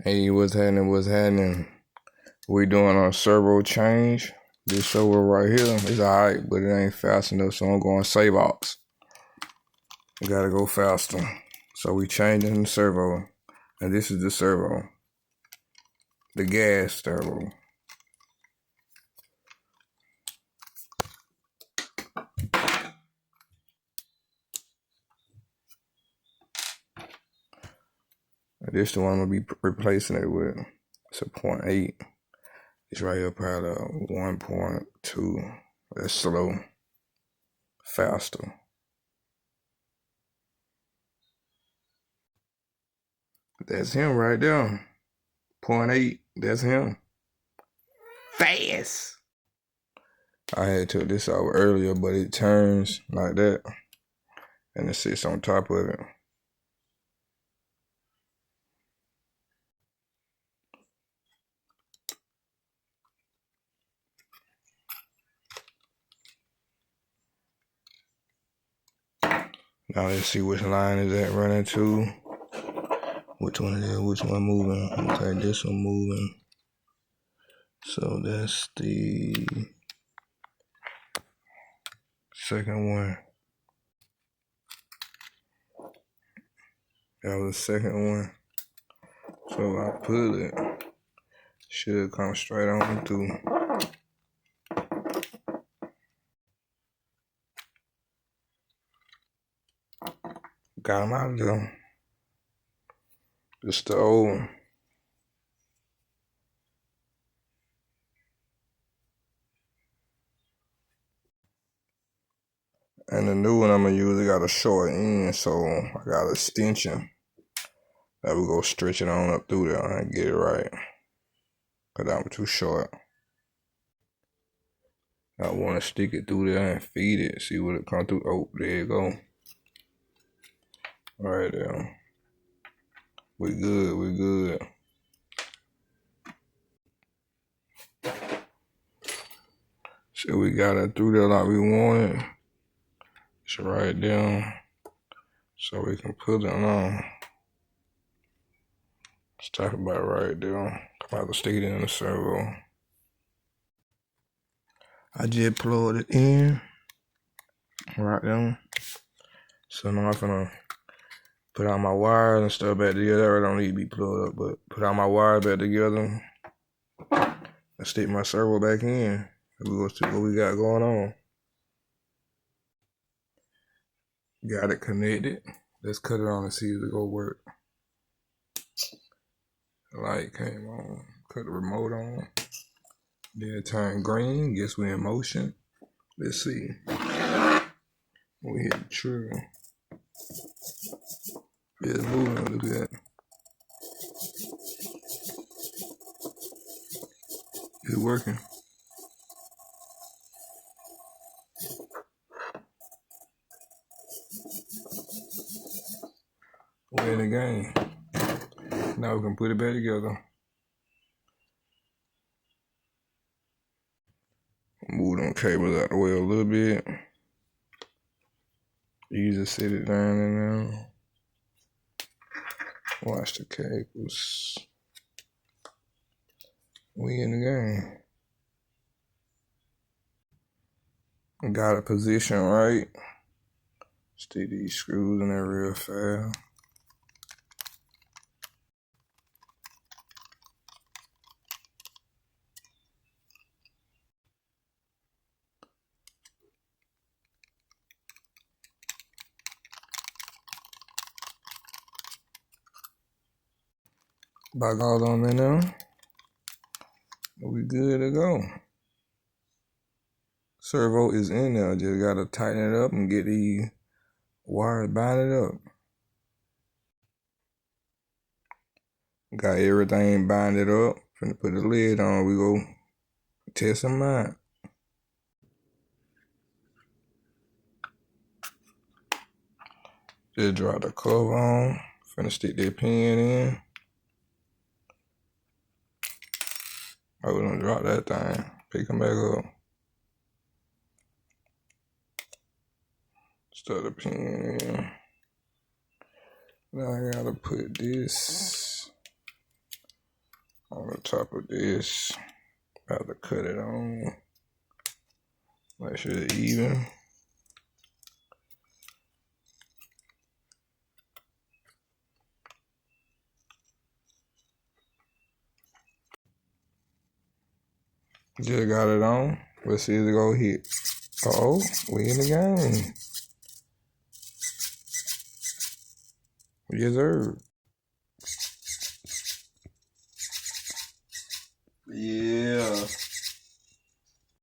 Hey, what's happening? What's happening? We doing a servo change. This servo right here is alright, but it ain't fast enough, so I'm going save ops. We gotta go faster. So we changing the servo. And this is the servo. The gas servo. This is the one I'm gonna be replacing it with. It's a 0.8. It's right up at 1.2. That's slow. Faster. That's him right there. 0.8. That's him. Fast. I had took this out earlier, but it turns like that. And it sits on top of it. Now let's see which line is that running to. Which one it is, which one moving. Okay, this one moving. So that's the second one. That was the second one. So I pull it. Should come straight on through. Got him out of there. Just the old one. And the new one I'm gonna use, it got a short end, so I got an extension that we go stretch it on up through there and get it right. Cause I'm too short. I wanna stick it through there and feed it, see what it come through. Oh, there you go. Right there. We good, we good. So we got it through there like we wanted. It's right down. So we can put it on. Stop about right there. Come out to stick it in the servo. I just plugged it in. Right there. So now I'm gonna put all my wires and stuff back together. I don't need to be plugged up, but put all my wires back together and stick my servo back in. And we go see what we got going on. Got it connected. Let's cut it on and see if it go work. The light came on. Cut the remote on. Then it turned green. Guess we're in motion. Let's see. We hit the trigger. Yeah, it's moving. Look at that. It's working. We're in the game. Now we can put it back together. Move them cables out the way a little bit. Easy to sit it down in there. Watch the cables. We in the game. Got a position right. Stick these screws in there real fast. Back all on in there. We good to go. Servo is in there. Just gotta tighten it up and get the wires binded up. Got everything binded up. Finna put the lid on. We go test them out. Just drop the cover on. Finna stick that pin in. Oh, we done drop that thing. Pick them back up. Stuck the pin in. Now I gotta put this on the top of this. About to cut it on. Make sure it's even. Just got it on. Let's see if it go hit. Uh-oh, we in the game. Yes, sir. Yeah.